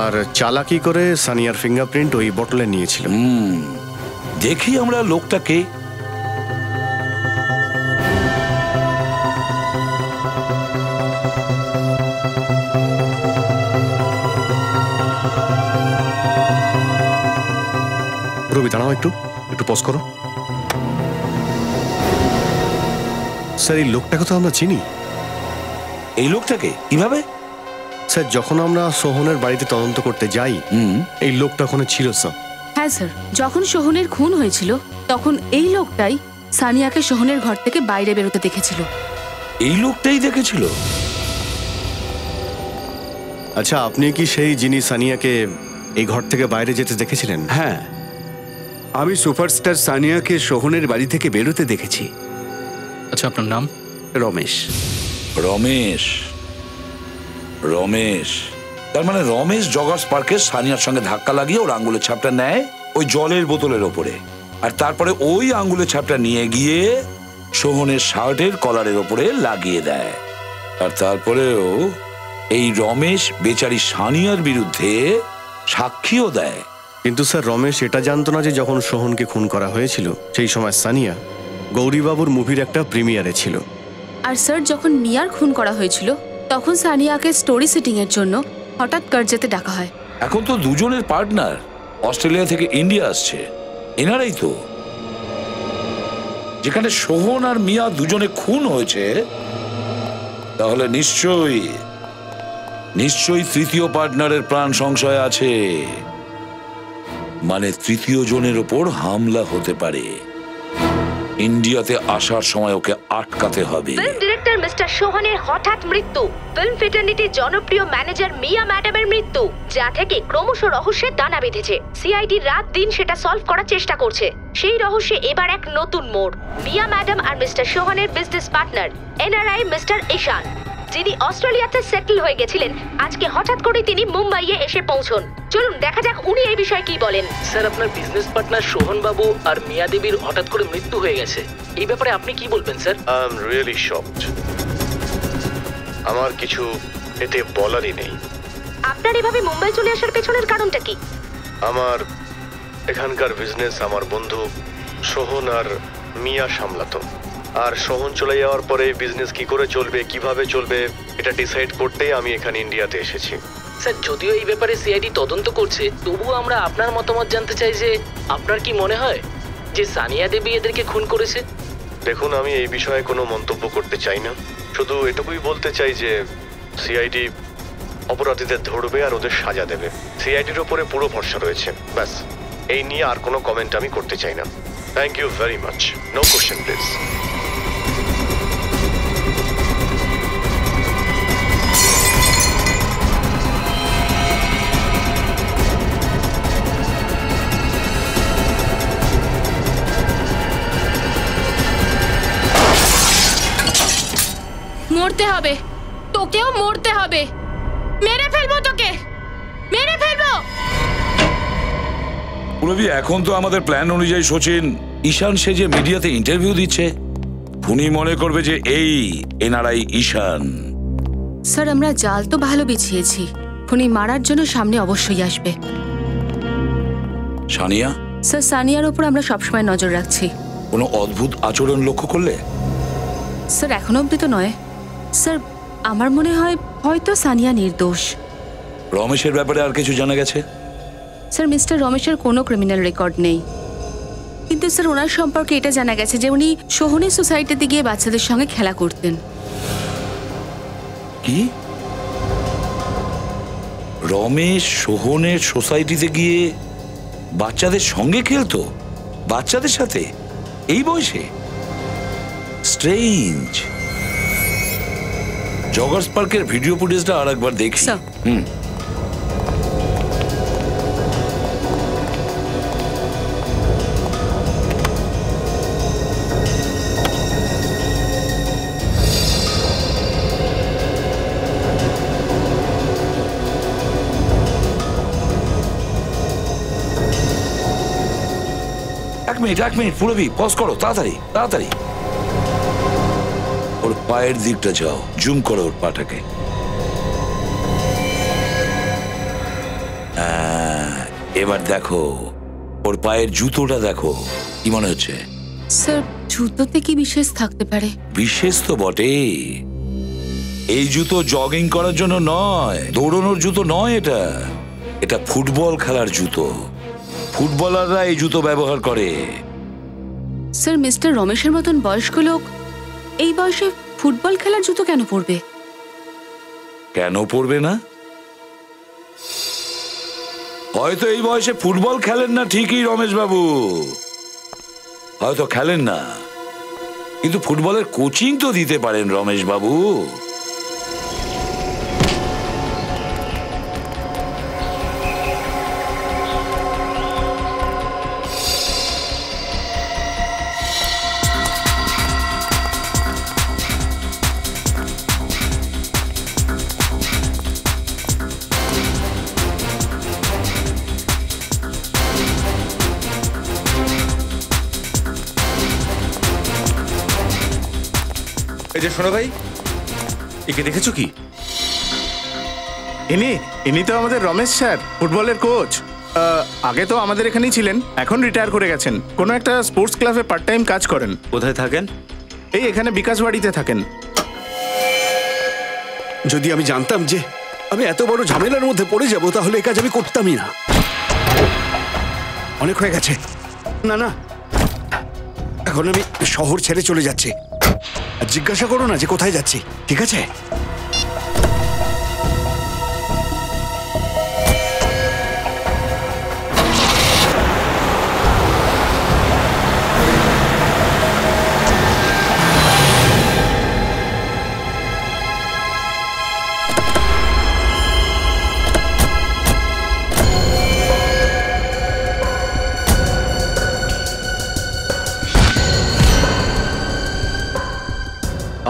আর চালাকি করে সানিয়ার ফিঙ্গারপ্রিন্ট ওই বটলে নিয়েছিল। দেখি আমরা লোকটাকে। রবি, দাঁড়াও, একটু পজ করো। স্যার, এই লোকটাকে তো আমরা চিনি। এই লোকটাকে কিভাবে? স্যার, যখন আমরা সোহনের বাড়িতে তদন্ত করতে যাই এই লোকটা ওখানে ছিল স্যার। হ্যাঁ স্যার, যখন সোহনের খুন হয়েছিল তখন এই লোকটাই সানিয়াকে সোহনের ঘর থেকে বাইরে বেরোতে দেখেছিল। এই লোকটাই দেখেছিল? আচ্ছা, আপনি কি সেই যিনি সানিয়াকে এই ঘর থেকে বাইরে যেতে দেখেছিলেন? হ্যাঁ, আমি সুপারস্টার সানিয়াকে সোহনের বাড়ি থেকে বেরোতে দেখেছি। আচ্ছা, আপনার নাম? রমেশ। রমেশ রমেশ তার মানে রমেশ জগার্স পার্কে সানিয়ার সঙ্গে ধাক্কা লাগিয়ে ওর আঙ্গুলের ছাপটা নেয় ওই জলের বোতলের ওপরে, আর তারপরে ওই আঙ্গুলের ছাপটা নিয়ে গিয়ে সোহনের শার্টের কলারের ওপরে লাগিয়ে দেয়। আর তারপরেও এই রমেশ বেচারি সানিয়ার বিরুদ্ধে সাক্ষীও দেয়। কিন্তু স্যার রমেশ এটা জানতো না যে যখন সোহনকে খুন করা হয়েছিল সেই সময় সানিয়া গৌরীবাবুর মুভির একটা প্রিমিয়ারে ছিল। আর স্যার যখন মিয়ার খুন করা হয়েছিল তখন সানিয়াকে স্টোরি সেটিং এর জন্য হঠাৎ কার্জেতে ডাকা হয়। এখন তো দুজনের পার্টনার অস্ট্রেলিয়া থেকে ইন্ডিয়া আসছে, এনারাই তো। যেখানে সোহন আর মিয়া দুজনে খুন হয়েছে, তাহলে নিশ্চয়ই তৃতীয় পার্টনারের প্রাণ সংশয় আছে। মানে তৃতীয় জনের ওপর হামলা হতে পারে। ইন্ডিয়াতে আসার সময় ওকে আটকাতে হবে। ফিল্ম ডিরেক্টর মিস্টার সোহনের হঠাৎ মৃত্যু, ফিল্ম ফ্রেটার্নিটির জনপ্রিয় ম্যানেজার মিয়া ম্যাডামের মৃত্যু, যা থেকে ক্রমশ রহস্যের দানা বেঁধেছে। সিআইডি রাত দিন সেটা সলভ করার চেষ্টা করছে। সেই রহস্যে এবার এক নতুন মোড়। মিয়া ম্যাডাম আর মিস্টার সোহনের business partner NRI mister Ishan, যিনি অস্ট্রেলিয়াতে সেটেল হয়ে গেছিলেন, আজকে হঠাৎ করে তিনি মুম্বাইয়ে এসে পৌঁছন। চলুন দেখা যাক উনি এই বিষয়ে কি বলেন। স্যার, আপনার বিজনেস পার্টনার সোহন বাবু আর মিয়া দেবীর হঠাৎ করে মৃত্যু হয়ে গেছে, এই ব্যাপারে আপনি কি বলবেন sir? I am really shocked. আমার কিছু এতে বলারই নেই। আপনার এভাবে মুম্বাই চলে আসার পেছনের কারণটা কি? আমার এখানকার বিজনেস আমার বন্ধু সোহন আর মিয়া সামলাতো, আর সোহন চলে যাওয়ার পরে বিজনেস কি করে চলবে, কিভাবে চলবে, এটা ডিসাইড করতেই আমি এখানে ইন্ডিয়াতে এসেছি। স্যার, যদিও এই ব্যাপারে সিআইডি তদন্ত করছে, তবুও আমরা আপনার মতামত জানতে চাই যে আপনার কি মনে হয় যে সানিয়া দেবী এদেরকে খুন করেছে? দেখুন, আমি এই বিষয়ে কোনো মন্তব্য করতে চাই না। শুধু এটুকুই বলতে চাই যে সিআইডি অপরাধীদের ধরবে আর ওদের সাজা দেবে। সিআইডির ওপরে পুরো ভরসা রয়েছে। ব্যাস, এই নিয়ে আর কোনো কমেন্ট আমি করতে চাই না। Thank you very much. No question please. মরতে হবে, তোকেও মরতে হবে। মেরে ফেলবো তোকে, মেরে ফেলবো। পুরবি, এখন তো আমাদের প্ল্যান অনুযায়ী সচিন ঈশান সে যে মিডিয়াতে ইন্টারভিউ দিচ্ছে, উনি মনে করবে যে এই এনআরআই ঈশান। স্যার আমরা জাল তো ভালো বিছিয়েছি, খুনি মারার জন্য সামনে অবশ্যই আসবে। সানিয়া? স্যার সানিয়ার ওপর আমরা সবসময় নজর রাখছি। কোনো অদ্ভুত আচরণ লক্ষ্য করলে? স্যার এখনো অব্দি তো নয়। স্যার আমার মনে হয় হয়তো সানিয়া নির্দোষ। রমেশের ব্যাপারে আর কিছু জানা গেছে? স্যার মিস্টার রমেশের কোনো ক্রিমিনাল রেকর্ড নেই, কিন্তু স্যার ওনার সম্পর্কে এটা জানা গেছে যে উনি সোহনের সোসাইটিতে গিয়ে বাচ্চাদের সঙ্গে খেলা করতেন। কি? রমেশ সোহনের সোসাইটিতে গিয়ে বাচ্চাদের সঙ্গে খেলতো? বাচ্চাদের সাথে এই বয়সে? স্ট্রেঞ্জ। জগার্স পার্কের ভিডিও ফুটেজটা আর একবার দেখি। এক মিনিট পুরবি, পজ করো, তাড়াতাড়ি তাড়াতাড়ি। ওর পায়ের দিকটা যাও, জুম করো ওর পাটাকে। এবার দেখো ওর পায়ের জুতোটা দেখো, কি মনে হচ্ছে? স্যার জুতোতে কি বিশেষ থাকতে পারে? বিশেষ তো বটে। এই জুতো জগিং করার জন্য নয়, দৌড়ানোর জুতো নয়, এটা এটা ফুটবল খেলার জুতো। ফুটবলাররা এই জুতো ব্যবহার করে। স্যার মিস্টার রমেশের মতন বয়স্ক লোক এই বয়সে ফুটবল খেলার জুতো কেন পরবে? কেন পরবে না? হয়তো এই বয়সে ফুটবল খেলেন না ঠিকই রমেশ বাবু, হয়তো খেলেন না, কিন্তু ফুটবলের কোচিং তো দিতে পারেন রমেশ বাবু। এই যে শোনো ভাই, একে দেখেছো কি? ইনি তো আমাদের রমেশ স্যার, ফুটবলের কোচ। আগে তো আমাদের এখানেই ছিলেন, এখন রিটায়ার করে গেছেন। কোনো একটা স্পোর্টস ক্লাবে পার্ট টাইম কাজ করেন। কোথায় থাকেন? এই এখানে বিকাশ বাড়িতে থাকেন। যদি আমি জানতাম যে আমি এত বড় ঝামেলার মধ্যে পড়ে যাব তাহলে এই কাজ আমি করতামই না। অনেক হয়ে গেছে। না না, এখন আমি শহর ছেড়ে চলে যাচ্ছি। আর জিজ্ঞাসা করো না যে কোথায় যাচ্ছি, ঠিক আছে?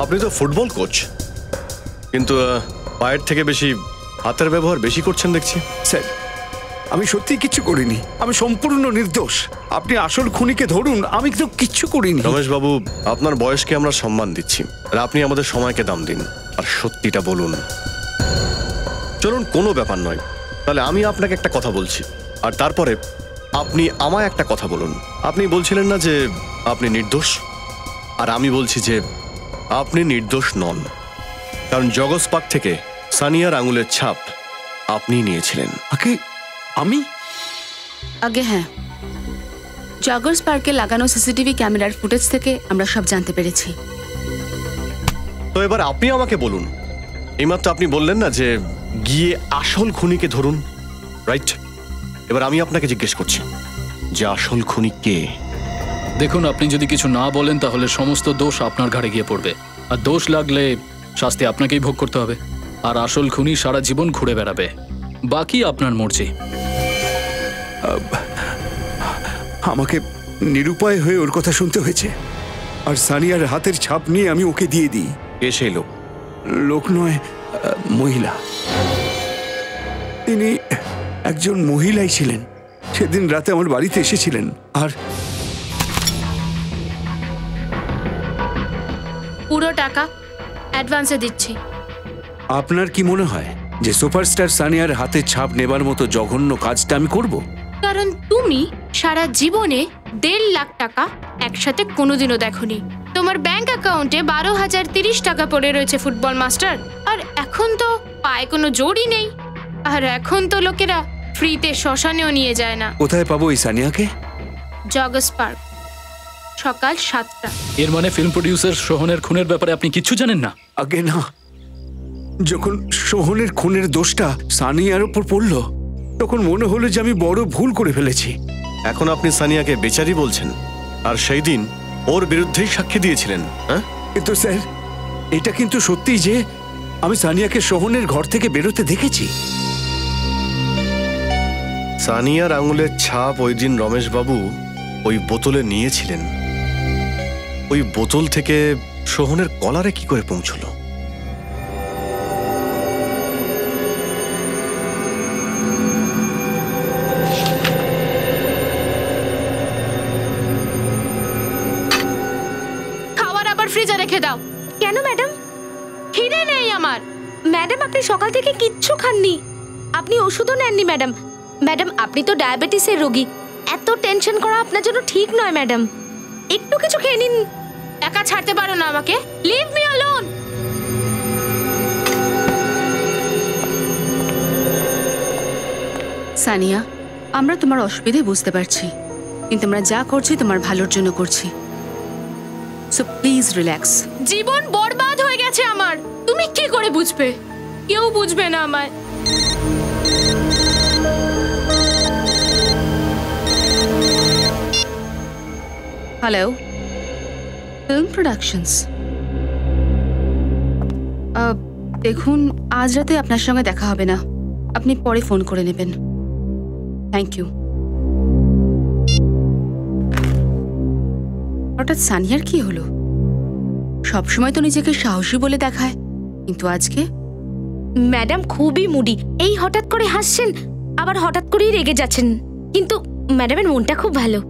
আপনি তো ফুটবল কোচ, কিন্তু পায়ের থেকে বেশি হাতের ব্যবহার বেশি করছেন দেখছি। স্যার, আমি সত্যি কিচ্ছু করিনি, আমি সম্পূর্ণ নির্দোষ। আপনি আসল খুনিকে ধরুন, আমি তো কিচ্ছু করিনি। রমেশ বাবু, আপনার বয়সকে আমরা সম্মান দিচ্ছি, আর আপনি আমাদের সময়কে দাম দিন আর সত্যিটা বলুন। চলুন, কোনো ব্যাপার নয়। তাহলে আমি আপনাকে একটা কথা বলছি, আর তারপরে আপনি আমায় একটা কথা বলুন। আপনি বলছিলেন না যে আপনি নির্দোষ, আর আমি বলছি যে আপনি নির্দোষ নন, কারণ জগস পার্ক থেকে সানিয়ার আঙুলের ছাপ আপনি নিয়েছিলেন। আমি? আগে হ্যাঁ, জগর্স পার্কে লাগানো সিসিটিভি ক্যামেরার ফুটেজ থেকে আমরা সব জানতে পেরেছি। তো এবার আপনি আমাকে বলুন, এইমাত্র আপনি বললেন না যে গিয়ে আসল খুনিকে ধরুন, রাইট? এবার আমি আপনাকে জিজ্ঞেস করছি যে আসল খুনি কে? দেখুন, আপনি যদি কিছু না বলেন তাহলে সমস্ত দোষ আপনার ঘাড়ে গিয়ে পড়বে, আর দোষ লাগলে শাস্তি আপনাকেই ভোগ করতে হবে। আর আসল খুনি সারা জীবন ঘুরে বেড়াবে, বাকি আপনার মর্জি। আমাকে নিরুপায় হয়ে ওর কথা শুনতে হয়েছে, আর সানিয়ার হাতের ছাপ নিয়ে আমি ওকে দিয়ে দিই। কে সেই লোক? লোক নয়, মহিলা। তিনি একজন মহিলাই ছিলেন। সেদিন রাতে আমার বাড়িতে এসেছিলেন, আর পুরো টাকা অ্যাডভান্সে দিচ্ছি। আপনার কি মনে হয় যে সুপারস্টার সানিয়ার হাতে ছাপ নেবার মতো জঘন্য কাজটা আমি করব? কারণ তুমি সারা জীবনে 1.5 লাখ টাকা একসাথে কোনোদিনও দেখোনি। তোমার ব্যাংক অ্যাকাউন্টে 12,030 টাকা পড়ে রয়েছে ফুটবল মাস্টার, আর এখন তো পায়ে কোনো জোরই নেই। আর এখন তো লোকেরা ফ্রিতে শ্মশানেও নিয়ে যায় না। কোথায় পাবো এই সানিয়াকে? জগস পার্ক, সকাল 7টা। এর মানে ফিল্ম প্রডিউসার সোহনের খুনের ব্যাপারে আপনি কিচ্ছু জানেন না? আগে না, যখন সোহনের খুনের দোষটা সানিয়ার উপর পড়লো তখন মনে হলো যে আমি বড় ভুল করে ফেলেছি। এখন আপনি সানিয়াকে বেচারি বলছেন, আর সেই দিন ওর বিরুদ্ধেই সাক্ষী দিয়েছিলেন। হ্যাঁ, কিন্তু স্যার, এটা কিন্তু সত্যি যে আমি সানিয়াকে সোহনের ঘর থেকে বেরোতে দেখেছি। সানিয়ার আঙুলের ছাপ ওই দিন রমেশ বাবু ওই বোতলে নিয়েছিলেন। ওই বোতল থেকে সোহনের কলারে কি করে পৌঁছলো? খাবার আবার ফ্রিজে রেখে দাও। কেন ম্যাডাম? খিদে নেই আমার। ম্যাডাম, আপনি সকাল থেকে কিচ্ছু খাননি, আপনি ওষুধও নেননি। ম্যাডাম, ম্যাডাম আপনি তো ডায়াবেটিসের রোগী, এত টেনশন করা আপনার জন্য ঠিক নয়। ম্যাডাম, একটু কিছু খেয়ে নিন। একা ছাড়তে পারো না আমাকে? Leave me alone. সানিয়া, আমরা তোমার অসুবিধে বুঝতে পারছি, কিন্তু আমরা যা করছি তোমার ভালোর জন্য করছি। So please relax. জীবন বরবাদ হয়ে গেছে আমার, তুমি কি করে বুঝবে? কেউ বুঝবে না আমায়। Hello, film productions. দেখুন, আজ রাতে আপনার সঙ্গে দেখা হবে না, আপনি পরে ফোন করে নেবেন। Thank you. হঠাৎ সানিয়ার কি হলো? সবসময় তো নিজেকে সাহসী বলে দেখায়, কিন্তু আজকে? ম্যাডাম খুবই মুডি, এই হঠাৎ করে হাসছেন, আবার হঠাৎ করেই রেগে যাচ্ছেন, কিন্তু ম্যাডামের মনটা খুব ভালো।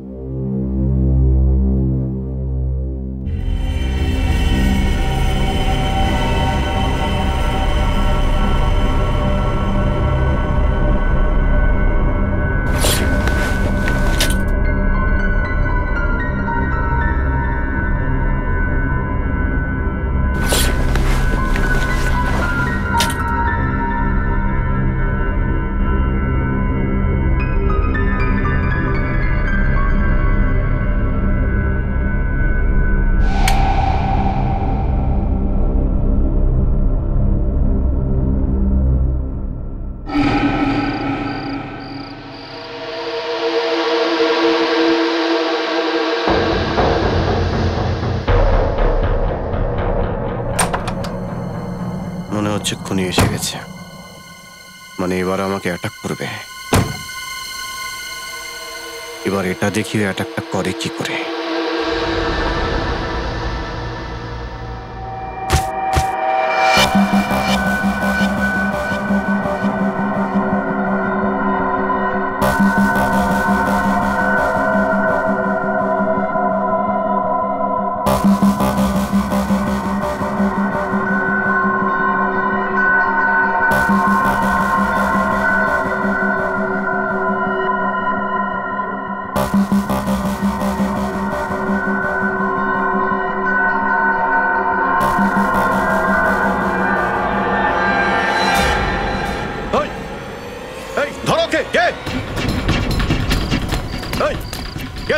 মনে হচ্ছে খুনি এসে গেছে, মানে এবার আমাকে অ্যাটাক করবে। এবার এটা দেখি অ্যাটাকটা করে কি করে।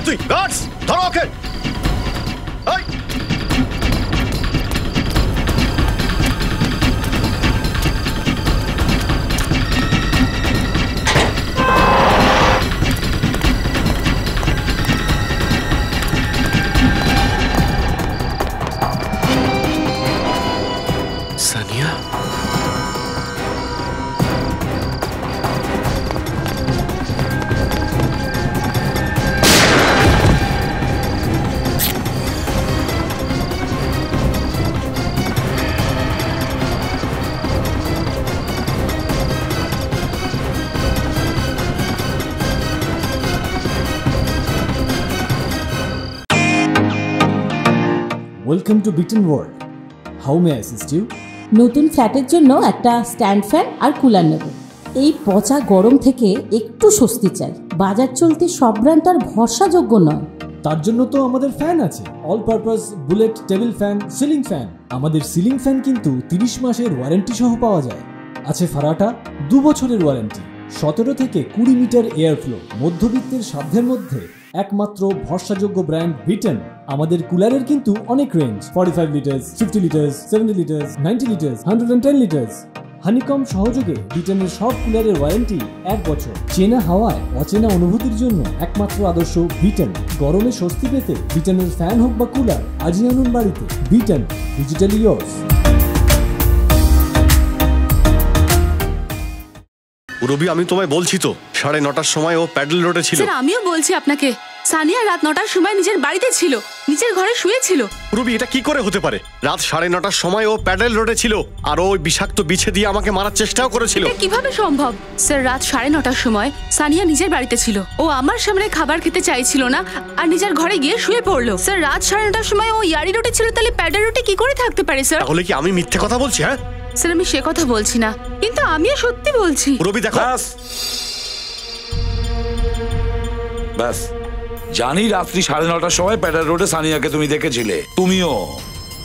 তুই গার্ডস ধরো okay. Sania, welcome to bitten world. How may I assist you? নতুন ফ্ল্যাটের জন্য একটা স্ট্যান্ড ফ্যান আর কুলার নেব। এই পচা গরম থেকে একটু স্বস্তি চাই। বাজার চলতে সব ব্র্যান্ড আর ভরসাযোগ্য নয়। তার জন্য তো আমাদের ফ্যান আছে, all purpose bullet table fan, ceiling fan. আমাদের সিলিং ফ্যান কিন্তু 30 মাসের ওয়ারেন্টি সহ পাওয়া যায়। আছে ফারাটা 2 বছরের ওয়ারেন্টি, 17 থেকে 20 মিটার এয়ার ফ্লো। মধ্যবিত্তের সাধ্যের মধ্যে একমাত্র ভরসাযোগ্য ব্র্যান্ড বিটেন। আমাদের কুলারের কিন্তু অনেক range, 45 litres, 50 litres, 70 litres, 90 litres, 110 litres. Honeycomb সহযোগে বিটেনের সব কুলারের ওয়ারেন্টি 1 বছর। চেনা হাওয়ায় অচেনা অনুভূতির জন্য একমাত্র আদর্শ বিটেন। গরমে স্বস্তি পেতে বিটেনের ফ্যান হোক বা কুলার, আজই আনুন বাড়িতে। Beaten, digitally yours. রবি, আমি তোমায় বলছি তো 9:30টার সময় ও প্যাডেল রোডে ছিল। স্যার আমিও বলছি আপনাকে, সানিয়া রাত 9টার সময় নিজের বাড়িতে ছিল, নিজের ঘরে শুয়েছিল। রবি, এটা কি করে হতে পারে? রাত 9:30টার সময় ও প্যাডেল রোডে ছিল, আর ওই বিষাক্ত বিছে দিয়ে আমাকে মারার চেষ্টাও করেছিল। এটা কিভাবে সম্ভব? স্যার রাত 9:30টার সময় সানিয়া নিজের বাড়িতে ছিল। ও আমার সামনে খাবার খেতে চাইছিল না আর নিজের ঘরে গিয়ে শুয়ে পড়লো। স্যার রাত 9:30টার সময় ও ইয়ারি রোডে ছিল, তাহলে প্যাডেল রোডে কি করে থাকতে পারে স্যার? তাহলে কি আমি মিথ্যে কথা বলছি? হ্যাঁ স্যার আমি সে কথা বলছি না, কিন্তু আমিও সত্যি বলছি। রবি দেখো, ব্যাস জানি রাত্রি 9:30টার সময় প্যাডেল রোডে সানিয়াকে তুমি দেখেছিলে। তুমিও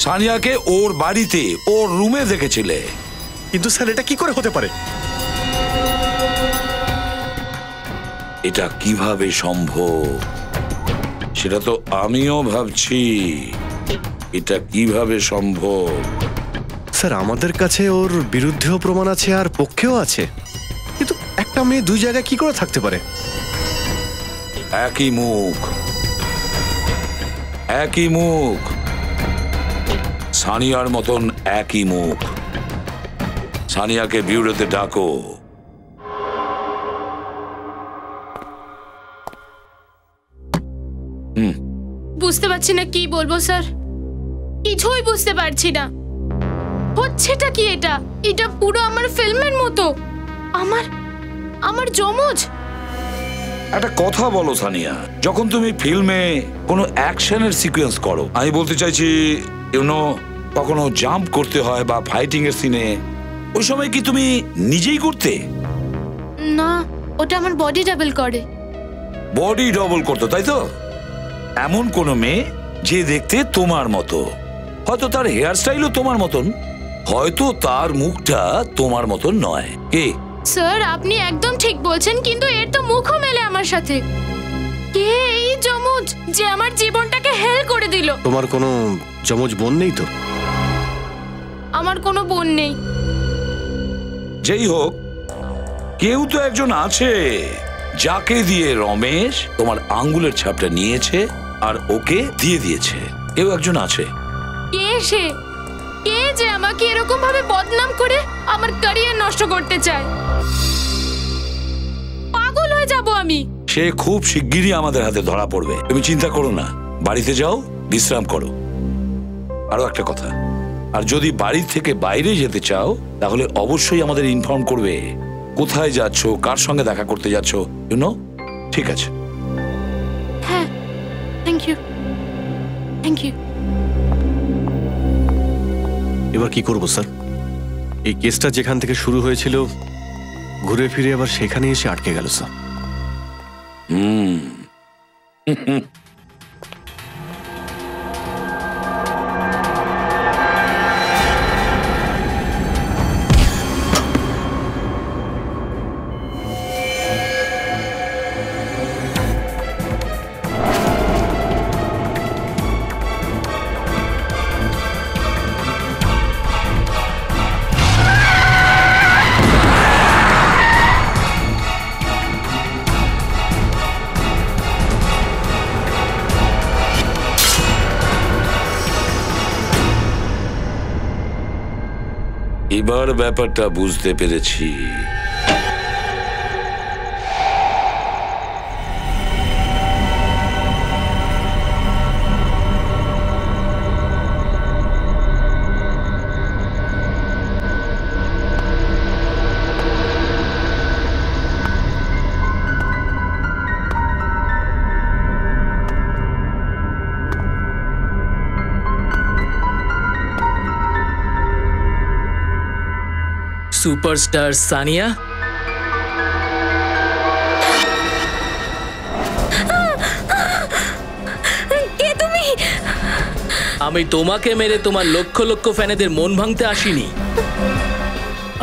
সানিয়াকে ওর বাড়িতে ওর রুমে দেখেছিলে। কিন্তু স্যার এটা কি করে হতে পারে? এটা কিভাবে সম্ভব সেটা তো আমিও ভাবছি। এটা কিভাবে সম্ভব? স্যার আমাদের কাছে ওর বিরুদ্ধেও প্রমাণ আছে আর পক্ষেও আছে, কিন্তু একটা মেয়ে দুই জায়গায় কি করে থাকতে পারে? একই মুখ, একই মুখ, সানিয়ার মতন একই মুখ। সানিয়াকে বিউরোতে ডাকো। বুঝতে পারছি না কি বলবো স্যার, কিছুই বুঝতে পারছি না। হচ্ছেটা কি? এটা এটা পুরো আমার ফিল্মের মতো। আমার যমজ। একটা কথা বলো সানিয়া, যখন তুমি ফিল্মে কোনো অ্যাকশনের সিকোয়েন্স করো, আমি বলতে চাইছি কখনো জাম্প করতে হয় বা ফাইটিং এর সিনে, ওই সময় কি তুমি নিজেই করতে? না, ওটা আমার বডি ডাবল করে। বডি ডবল করতো, তাই তো? এমন কোন মেয়ে যে দেখতে তোমার মতো, হয়তো তার হেয়ার স্টাইলও তোমার মতন, হয়তো তার মুখটা তোমার মতন নয়। কে? স্যার আপনি একদম ঠিক বলছেন, কিন্তু এর তো মুখও মেলে আমার সাথে। কে এই যমজ যে আমার জীবনটাকে হেল করে দিল? তোমার কোনো যমজ বোন নেই তো? আমার কোনো বোন নেই। যেই হোক, কেউ তো একজন আছে যাকে দিয়ে রমেশ তোমার আঙ্গুলের ছাপটা নিয়েছে আর ওকে দিয়ে দিয়েছে। কেউ একজন আছে। কে সে? কে যে আমাকে এরকম ভাবে বদনাম করে আমার ক্যারিয়ার নষ্ট করতে চায়? পাগল হয়ে যাব আমি। সে খুব শিগগিরই আমাদের হাতে ধরা পড়বে, তুমি চিন্তা করো না। বাড়িতে যাও, বিশ্রাম করো। আরো একটা কথা, আর যদি বাড়ি থেকে বাইরে যেতে চাও তাহলে অবশ্যই আমাদের ইনফর্ম করবে কোথায় যাচ্ছ, কার সঙ্গে দেখা করতে যাচ্ছ, ইউ নো? ঠিক আছে? হ্যাঁ, থ্যাংক ইউ, থ্যাংক ইউ। এবার কি করব স্যার? এই কেসটা যেখান থেকে শুরু হয়েছিল ঘুরে ফিরে আবার সেখানে এসে আটকে গেল স্যার। এবার ব্যাপারটা বুঝতে পেরেছি। সুপারস্টার সানিয়া, কে তুমি? আমি তোমাকে মেরে তোমার লক্ষ লক্ষ ফ্যানেদের মন ভাঙতে আসিনি।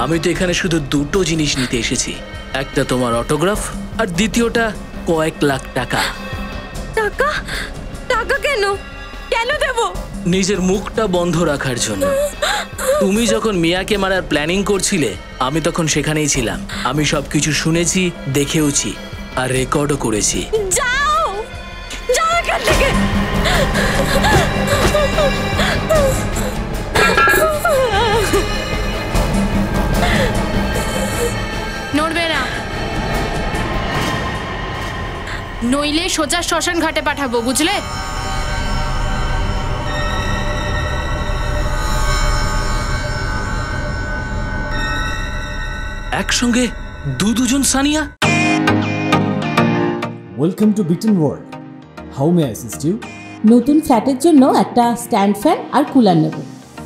আমি তো এখানে শুধু দুটো জিনিস নিতে এসেছি, একটা তোমার অটোগ্রাফ আর দ্বিতীয়টা কয়েক লাখ টাকা। টাকা? টাকা কেন? কেন দেব? নিজের মুখটা বন্ধ রাখার জন্য। তুমি যখন মিয়াকে মারার প্ল্যানিং করছিলে আমি তখন সেখানেই ছিলাম। আমি সবকিছু শুনেছি, দেখেওছি আর রেকর্ডও করেছি। যাও, যাও এখান থেকে। নড়বে না, নইলে সোজা শ্মশান ঘাটে পাঠাবো, বুঝলে? একসঙ্গে দুজন Sania? Welcome to Beaton world, how may I assist you? নতুন ফ্ল্যাটের জন্য একটা স্ট্যান্ড ফ্যান আর কুলার নেব।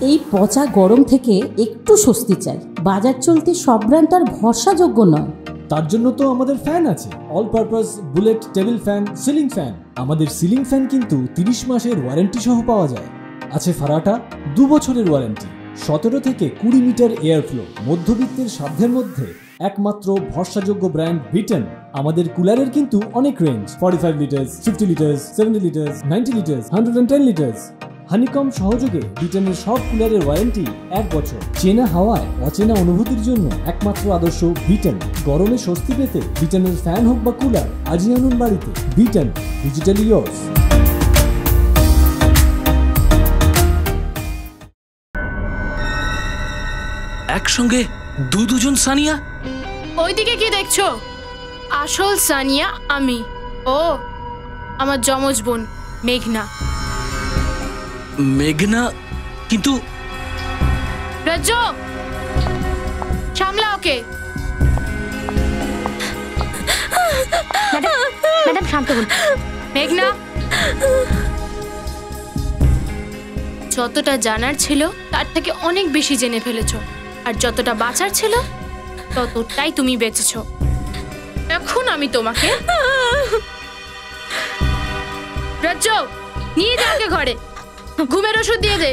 এই পচা গরম থেকে একটু স্বস্তি চাই। বাজার চলতে সব ব্র্যান্ড আর ভরসাযোগ্য নয়। তার জন্য তো আমাদের ফ্যান আছে, all purpose bullet table fan, ceiling fan. আমাদের সিলিং ফ্যান কিন্তু 30 মাসের ওয়ারেন্টি সহ পাওয়া যায়। আছে ফারাটা 2 বছরের ওয়ারেন্টি, 17 থেকে 20 মিটার এয়ার ফ্লো। মধ্যবিত্তের সাধ্যের মধ্যে একমাত্র ভরসাযোগ্য ব্র্যান্ড বিটন। আমাদের কুলারের কিন্তু অনেক range, 45 litres, 50 litres, 70 litres, 90 litres, 110 litres. Honeycomb সহযোগে বিটনের সব কুলারের ওয়ারেন্টি 1 বছর। চেনা হাওয়ায় অচেনা অনুভূতির জন্য একমাত্র আদর্শ বিটন। গরমে স্বস্তি পেতে বিটনের ফ্যান হোক বা কুলার আজই আনুন বাড়িতে। Vuitton, digitally yours. একসঙ্গে দুজন সানিয়া? ওইদিকে কি দেখছো? আসল সানিয়া আমি। ও আমার যমজ বোন মেঘনা। মেঘনা? কিন্তু রাজ্জু, সামলা ওকে। ম্যাডাম শান্ত হন। মেঘনা, যতটা জানার ছিল তার থেকে অনেক বেশি জেনে ফেলেছো, আর যতটা বাঁচার ছিল ততটাই তুমি বেঁচেছো। এখন আমি তোমাকে রাজ্জু নিয়ে যাওকে ঘরে, ঘুমের ওষুধ দিয়ে দে।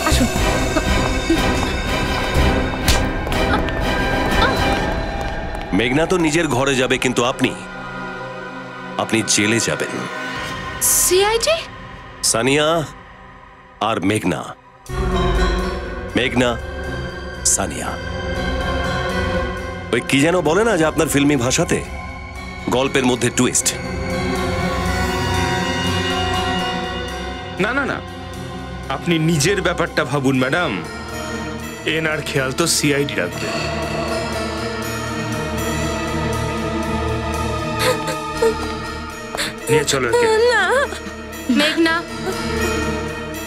আসুন। মেঘনা তো নিজের ঘরে যাবে, কিন্তু আপনি জেলে যাবেন। সিআইডি? সানিয়া আর মেঘনা, মেঘনা সানিয়া। ওই কি যেন বলে না যে আপনার ফিল্মি ভাষাতে, গল্পের মধ্যে টুইস্ট। না না না, আপনি নিজের ব্যাপারটা ভাবুন ম্যাডাম, এনার খেয়াল তো সিআইডি রাখবে। নিয়ে চলো একে। না মেঘনা,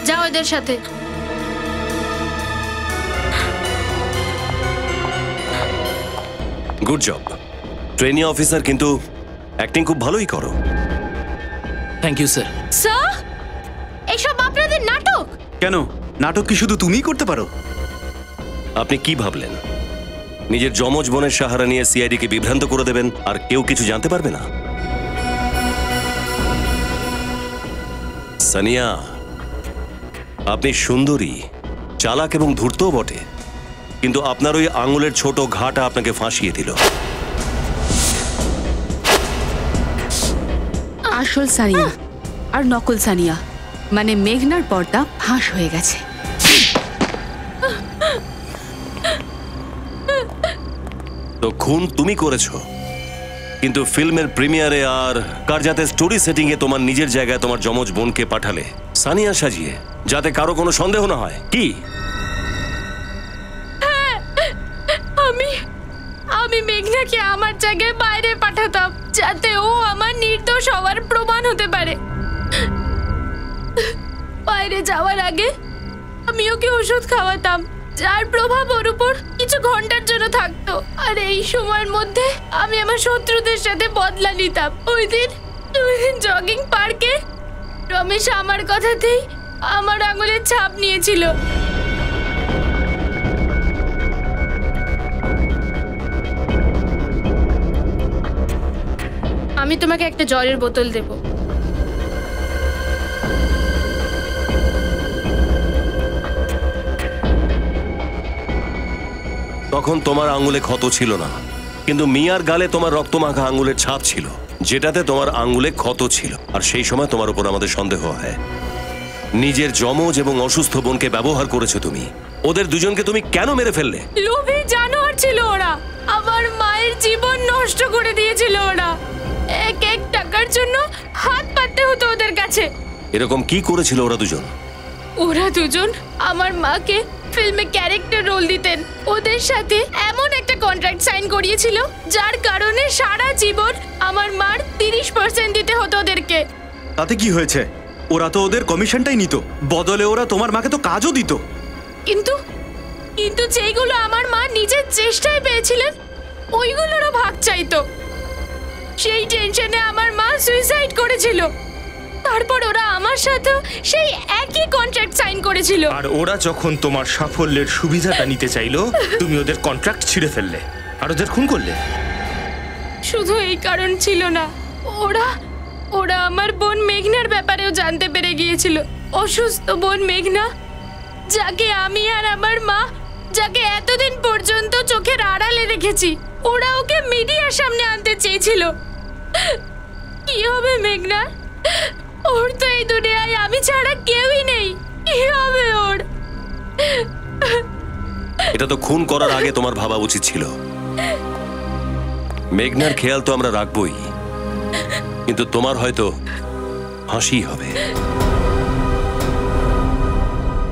যাও এদের সাথে। গুড জব ট্রেনি অফিসার, কিন্তু অ্যাক্টিং খুব ভালোই করো। Thank you sir. স্যার, এসব আপনাদের নাটক। কেন, নাটক কি শুধু তুমিই করতে পারো? আপনি কি ভাবলেন নিজের যমজ বোনের সাহারা নিয়ে সিআইডি কে বিভ্রান্ত করে দেবেন আর কেউ কিছু জানতে পারবে না? সানিয়া, আপনি সুন্দরী, চালাক এবং ধূর্তও বটে, কিন্তু আপনার ওই আঙুলের ছোট ঘাটা আপনাকে ফাঁসিয়ে দিল। আসল সানিয়া আর নকল সানিয়া মানে মেঘনার পর্দা ফাঁস হয়ে গেছে। তো খুন তুমি করেছো, কিন্তু ফিল্মের প্রিমিয়ারে আর কারজাতে স্টোরি সেটিং এ তোমার নিজের জায়গায় তোমার যমজ বোনকে পাঠালে সানিয়া সাজিয়ে, যাতে কারো কোনো সন্দেহ না হয়। কি আমি মেঘনাকে আমার জায়গায় বাইরে পাঠাতাম, যাতে ও আমার নির্দোষ হওয়ার প্রমাণ হতে পারে। বাইরে যাওয়ার আগে আমি ওকে ওষুধ খাওয়াতাম, যার প্রভাব ওর উপর কিছু ঘন্টার জন্য থাকতো। আর এই সময়ের মধ্যে আমি আমার শত্রুদের সাথে বদলা নিতাম। ওই দিন জগিং পার্কে রমেশ আমার কথাতেই আমার আঙুলের ছাপ নিয়েছিল। আমি তোমাকে একটা জলের বোতল দেব। তখন তোমার আঙুলে ক্ষত ছিল না, কিন্তু মিয়ার গালে তোমার রক্তমাখা আঙুলের ছাপ ছিল, যেটাতে তোমার আঙুলে ক্ষত ছিল। আর সেই সময় তোমার উপর আমাদের সন্দেহ হয়। নিজের যমজ এবং অসুস্থ বোনকে ব্যবহার করেছো তুমি। ওদের দুজনকে তুমি কেন মেরে ফেললে? লোভী জানোয়ার ছিল ওরা। আমার মায়ের জীবন নষ্ট করে দিয়েছিল ওরা। এক এক টাকার জন্য হাত পাততে হতো ওদের কাছে। এরকম কি করেছিল ওরা দুজন? ওরা দুজন আমার মাকে ফিল্মে ক্যারেক্টার রোল দিতেন। ওদের সাথে এমন একটা কন্ট্রাক্ট সাইন করিয়েছিল, যার কারণে সারা জীবন আমার মার 30% দিতে হতো ওদেরকে। তাতে কি হয়েছে? ওরা তো ওদের কমিশনটাই নিত, বদলে ওরা তোমার মাকে তো কাজও দিত। কিন্তু কিন্তু যেইগুলো আমার মা নিজের চেষ্টায় পেয়েছিলেন, ওইগুলোরও ভাগ চাইতো। সেই টেনশনে আমার মা সুইসাইড করেছিল। তারপর ওরা আমার সাথে সেই একই কন্ট্রাক্ট সাইন করেছিল। আর ওরা যখন তোমার সাফল্যের সুবিধাটা নিতে চাইলো, তুমি ওদের কন্ট্রাক্ট ছিঁড়ে ফেললে আর ওদের খুন করলে। শুধু এই কারণ ছিল না, ওরা ওরা আমার বোন মেঘনার ব্যাপারেও জানতে পেরে গিয়েছিল। অসুস্থ বোন মেঘনা, যাকে আমি আর আমার মা যাকে এতদিন পর্যন্ত চোখের আড়ালে রেখেছি, ওরা ওকে মিডিয়ার সামনে আনতে চেয়েছিল। কি হবে মেঘনা? ওর তো এই দুনিয়ায় আমি ছাড়া কেউই নেই। কি হবে ওর? এটা তো খুন করার আগে তোমার ভাবা উচিত ছিল। মেঘনার খেয়াল তো আমরা রাখবই, কিন্তু তোমার হয়তো হাসি হবে।